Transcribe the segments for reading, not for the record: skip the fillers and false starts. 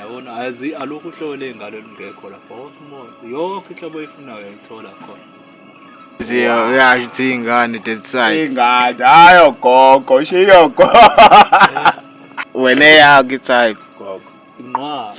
yabona alokhu uhlobo ley'ngane olungekho lapho osmall yonke inhlobo oyifunayo uyayithola khona. Uyasho ukuthi iy'ngane that side. Ingane hayo gogo shiyo gogo. Wena eyakho i-type. Gogo. Inqwa.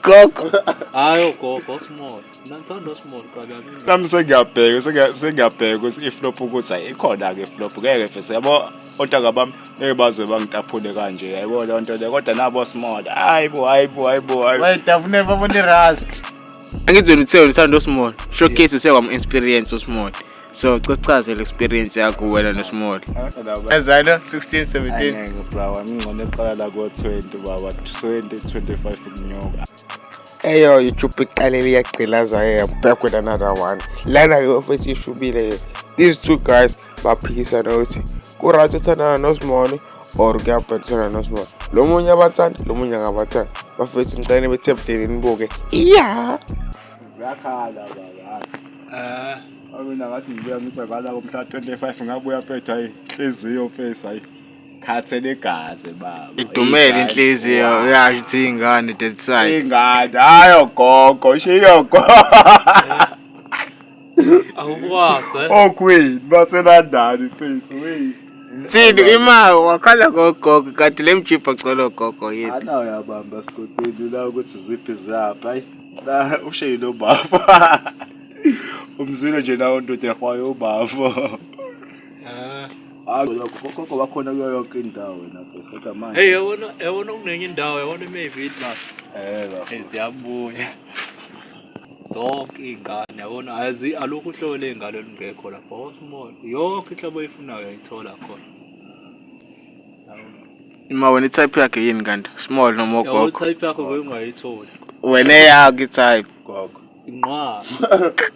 Gogo. Hayo gogo small. Nansando small kabani. Nami sengiyabheka ukuthi iflop ukuthi ayikhona ke flop ngeke fese yabo ontanga bami baze bangitaphule kanje yayibona le nto le kodwa nabo small hayibo. Wayitafune babona iras. Angizweni utheni uthando small. Showcase usekwam-experience small. So chaza le experience yakho wena no small. Ezana 16 17. Ngeke bro ngingone eqala la ko 20 baba 2025 kunyuka. Eyo YouTube iqalele iyagcilaza back with another one. Lana ke futhi ishubile. These two guys baphikisana ukuthi ku-right uthandana no small or kuyabhathana no small. Lo munye abathanda, lo munye angabathanda. Bafethu ngicela bethabudele nibuke. Yeah. Zakhala baba. Mina ngathi ngibuya ngisakala kumhla 25 ngabuya phetha inhliziyo face hayi. Khathe negazi baba. Idumele inhliziyo uyasho ukuthi ingane that side. Ingane hayo gogo shiyo gogo. Awukwazi Oh queen basenandani face we. Sidi ima wakhala gogo kanti lemjipha cela gogo yethu. Ana uyabamba sikothini la ukuthi ziphi zapha hayi. La usheyi lo baba. Umzwile nje nawo ndoda ehwayo ubafo. Lokho bakhona kuyo yonke indawo lapho kodwa manje. Hey yabona kunenye indawo yabona maybe la. Siyabuya. Zonke iy'ngane yabona alokhu uhlobo ley'ngane olungekho lapho osmall yonke inhlobo oyifunayo uyayithola khona. Ima wena i-type yakhe yini kanti small noma gogo? Type yakho ungayitholi. Wena eyakho i-type. Gogo. Inqwa.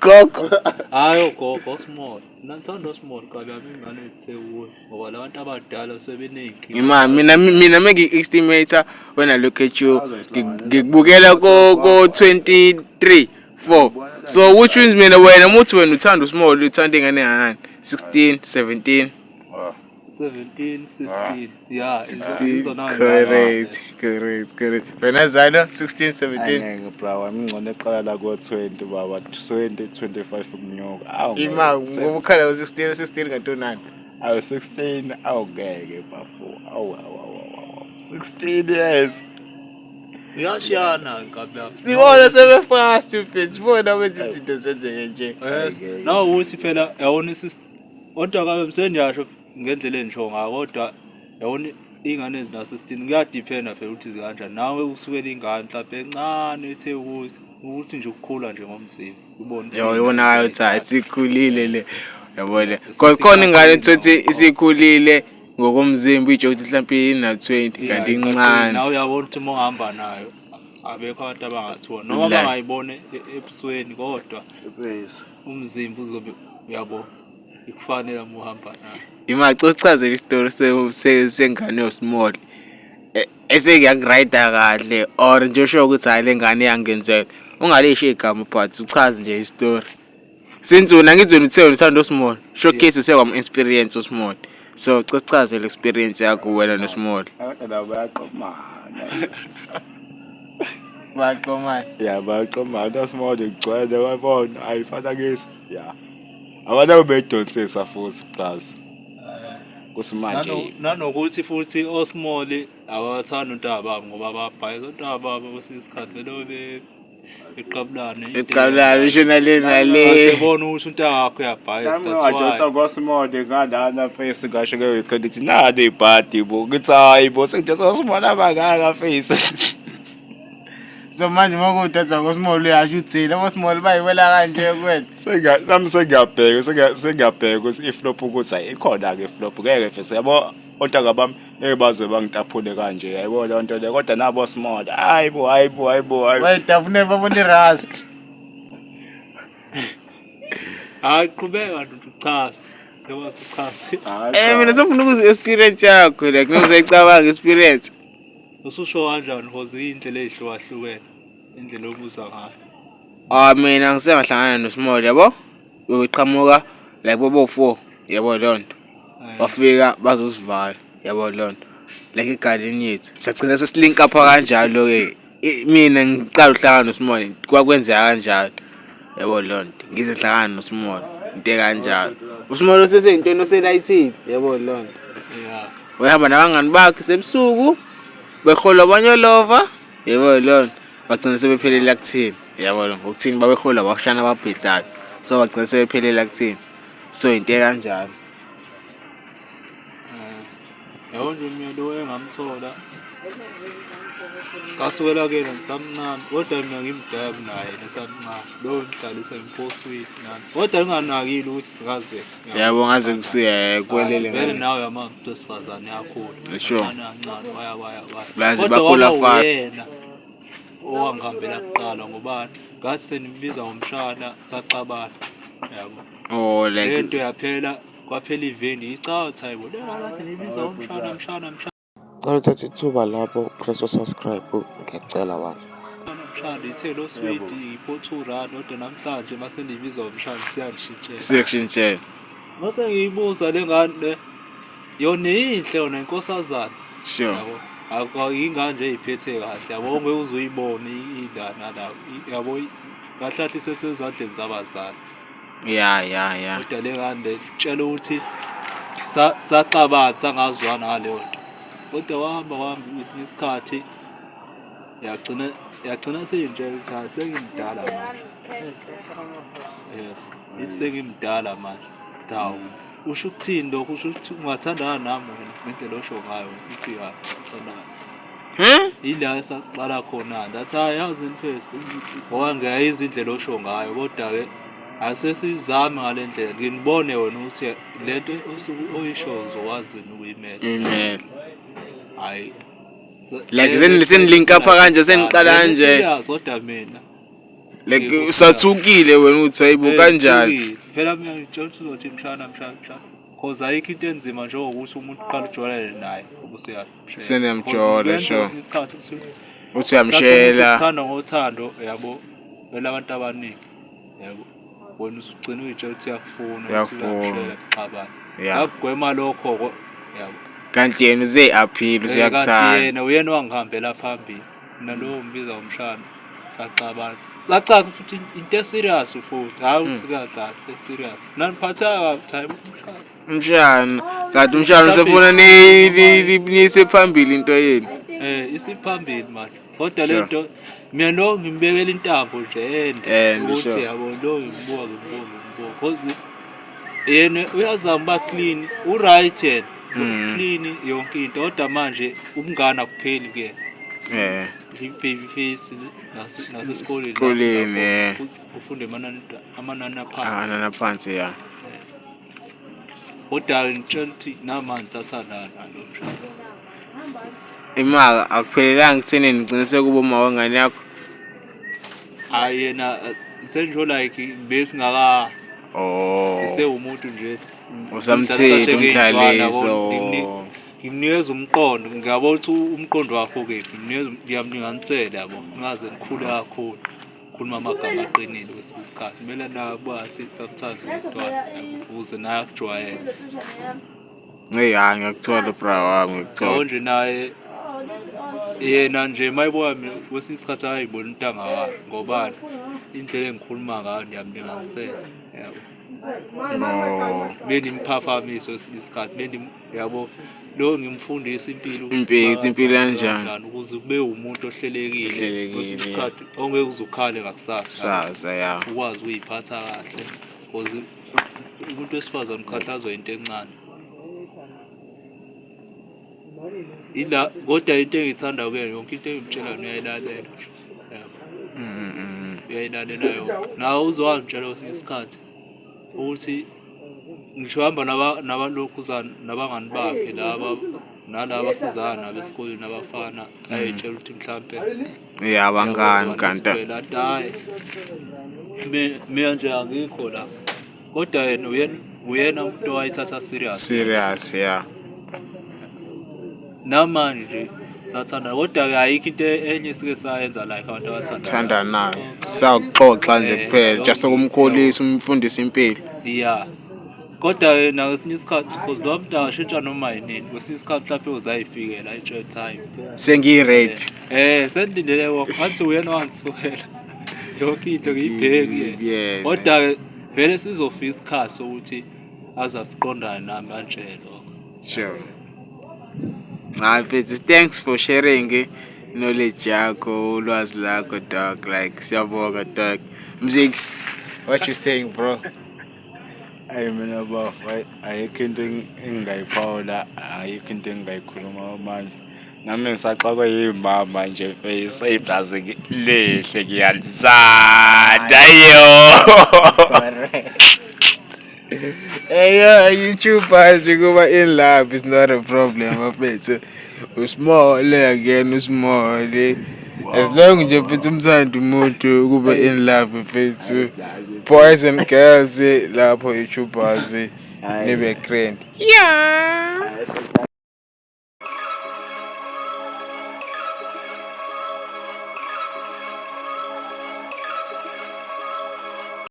Gogo. Hayo gogo small. Nansando small kabani ingane ethekuwe ngoba labantu abadala sebenengi. Ima mina mengi-estimator when I look at you ngikubukela ko 23 4. So which means mina wena muthi wena uthanda small uthanda ingane engane 16 17. 17 16 yeah 16 correct wena zana 16 17. Ngeke bro ngingone eqala la ko 20 baba 2025 kunyuka. Ima ngokukhala 16 kantonani. Awu 16 awugeke bafo. Awu 16 years. uyashiyana kabla. Sibona sebefast mfethu sibona wenza izinto zenzeke nje. Nawo uthi phela yawona kodwa kabe msendiyasho ngendlela enjalo kodwa yawona ingane ezina 16 kuyadependa phela ukuthi zikanjani nawe usukela ingane mhlawumbe encane ethe ukuthi nje ukukhula nje ngomzimba ubone yona ukuthi asikhulile le yabona khona ingane ethi isikhulile ngokomzimba ijo ukuthi mhlawumbe ina 20 kanti incane nawe uyabona ukuthi mohamba nayo abekho abantu abangathiwa noma bangayibone ebusweni kodwa umzimba uzobe uyabona ikufanele mohamba nayo. Imacochaze isitori sengane yosmall esengiyakurider kahle or nje usho ukuthi hayi lengane yangenzela ungalisho igama but uchaze nje isitori sinzuna ngizweni utheni uthando small showcase usekwam-experience small so chaze le experience yakho wena no small. Abantwana bayaqomana. Baqomana. Yeah bayaqomana small ngigcwele wabona ayifana kesi. Yeah. Abantu bedonsesa futhi plus. Kusimanje nanokuthi futhi osmall awathanda untaba ngoba babhaye untaba kwesikhathi lobe iqabulana isho nale nale sibona ukuthi untaba wakho uyabhaye that's why small ngandana face ngasho ke credit nade ibhadi bo ngithi hayi bo sengidonsa small abangaka face. So manje makudatha ngosmall uyasho uthini abosmall bayiwela kanje kwena nami sengiyabheka ukuthi iflop ukuthi ayikhona ke flop ngeke fese yabo ontanga bami baze bangitaphule kanje yayibona le nto le kodwa nabo small hayibo. Wayitafune babona iras. Qhubeka uchaze ngoba uchaze. Mina sifuna ukuzi-experience yakho like ngizocabanga experience. Ususho kanjani because indlela ezihlukahlukene indlela obuza ngayo. Mina ngisengahlangana noSmall yabo beqhamuka like bobo 4 yabo lonto bafika bazosivala yabo lonto like egarden yethu siyagcina sesilink up kanjalo ke mina ngiqala uhlangana noSimole kwakwenzeka kanjalo yabo lonto ngize hlangana noSimole into kanjalo uSimole usesentweni oselayithini yabo lonto Yeah. uyahamba nabangani bakhe sebusuku behola abanyolova yabo lonto bagcina sebephelela kuthini yabo lonto ngokuthini babehola bashana ababhedayo so bagcina sebephelela kuthini so into kanjalo Yabo nje mina lo engamthola kasukela kena ngisamncane kodwa mina ngimdala kunaye nesamncane lo ngidlalisa imposwini nani kodwa nginganakile ukuthi singaze yabo ngaze kusiya kwelele vele nawe yamuntu wesifazane yakhula Sure. kancane waya Blazi Kodwa bakhula kwaba fast. uyena owangihambela kuqala ngoba ngathi senimbiza ngomshana saqabana yabo oh like lento yaphela kwaphela iveni icatha yabo lekathi nibiza ngomshana Cala uthatha ithuba lapho press subscribe ngiyacela bani. mshana ithe lo sweet iphothura kodwa namhlanje mase nibiza ngomshana siyangishintshela section mase ngiyibuza lengane yona inhle yona inkosazana sure yabo akuyingane nje iphethe kahle yabo ngeke uzuyibona idana la yabo kahlathi sesezandleni zabazali yeah kodwa lengane tshela ukuthi saqabatha ngazwana ngaleyo nto kodwa wahamba isinye isikhathi yagcina seyinje ekhaya sengimdala manje ithi sengimdala manje dawu usho ukuthini lokho usho ukuthi ungathandana nami wena ngendlela osho ngayo uthi uthandana ila esaqala khona ndathi yazi mfethu ngoba ngiyayizi indlela osho ngayo kodwa-ke asesizame ngale ndlela nginibone wena ukuthi lento oyishoyo uzokwazi ukuyimela email hayi like senilink up kanje seniqala kanje kodwa mina like usathukile wena uthi hayibo kanjani phela mina ngitshela ukuthi uzothi mshana cause ayikho into enzima njengokuthi umuntu uqala ujwayelane naye ubusuyamshela seniyamjola sure isikhathi uthi uyamshela uthanda ngothando yabo vele abantu abaningi yabo wena usugcina uyitshela ukuthi uyakufuna Uyakufuna. xabana Yeah. akugwema lokho yabo kanti yena uze appeal kanti useyakuthanda yena uyena wangihambela phambili mina lo umbiza umshana sacabanza futhi into serious futhi hayi ukuthi kakade serious naniphatha kabi umshana kanti umshana usefuna niyise phambili into yeni isiphambili manje kodwa Sure. lento mina lo ngimbekela intambo nje And, ukuthi sure. yabo lo ngibuka cause yena uyazama ba clean uright yena clean yonke into kodwa manje ubungana kupheli ke baby face nasesikoleni Esikoleni, ufunde amanani aphansi anana phansi ya kodwa ngitshela ukuthi namanje sathandana nalo mshana imaka akuphelelanga kuthenini ngcine sekuba uma wengane yakho hayi yena senjo like besingaka oh isewumuntu nje usamthethe umdlaliso ngimnikeza umqondo ngiyabona ukuthi umqondo wakho kephi ngiyamlinganisela yabo ngaze ngikhule kakhulu khuluma amagama aqinile kwesinye isikhathi kumele nabasi sometimes ngithola ukuze naye akujwayele ngiyakuthola bra wami ngikuthola nje naye yena nje mayibona kwesinye isikhathi ayibona intanga wakhe ngobani indlela engikhuluma ngayo ngiyamlinganisela yabo benimphafamisa kwesinye isikhathi yabo lo ngimfundisa impilo kanjani ukuze ube umuntu ohlelekile kwesinye isikhathi ongeke uzukhale ngakusasa saza ya ukwazi ukuyiphatha kahle because umuntu wesifazane ukhathazwa into encane ila kodwa into engithanda kuyena yonke into engimtshela uyayilalela uyayilalela yonke nawe uzowangitshela kwesinye isikhathi ukuthi ngisho hamba nabalokhuzana nabangani bakhe laba nalaba sizana nabesikoleni abafana ayitshela ukuthi mhlambe abangani kanti hayi mina nje angikho la kodwa yena uyena umuntu owayithatha serious ya namanje sathanda kodwa ayikho into enye sike sayenza like abantu thanda nayo sawuxoxa nje kuphela just ukumkholisa umfundisa impilo yeah kodwa na kwesinye isikhathi because lo muntu angashintsha noma yinini kwesinye isikhathi mhlawumbe uzayifikela i-joy time sengiyi-ready sendilele ngathi uyena wangisuhela yonke into ngiyibheki Yeah. kodwa vele sizofika isikhathi sokuthi azakuqondana nami kanjelo sure hayi mfethu thanks for sharing knowledge yakho ulwazi lakho dog like siyabonga dog Mzix what you saying bro Ayi mina bafa ayikho into engingayiphawula ayikho into engingayikhuluma manje nami ngisaxakwe yimama nje face ibrazing lehle ngiyalizanda yo hey yo YouTubers kuba in love is not a problem mfethu usmall again usmall as long nje mfethu umthanda umuntu kuba in love mfethu boys and girls lapho YouTubers nibe grand yeah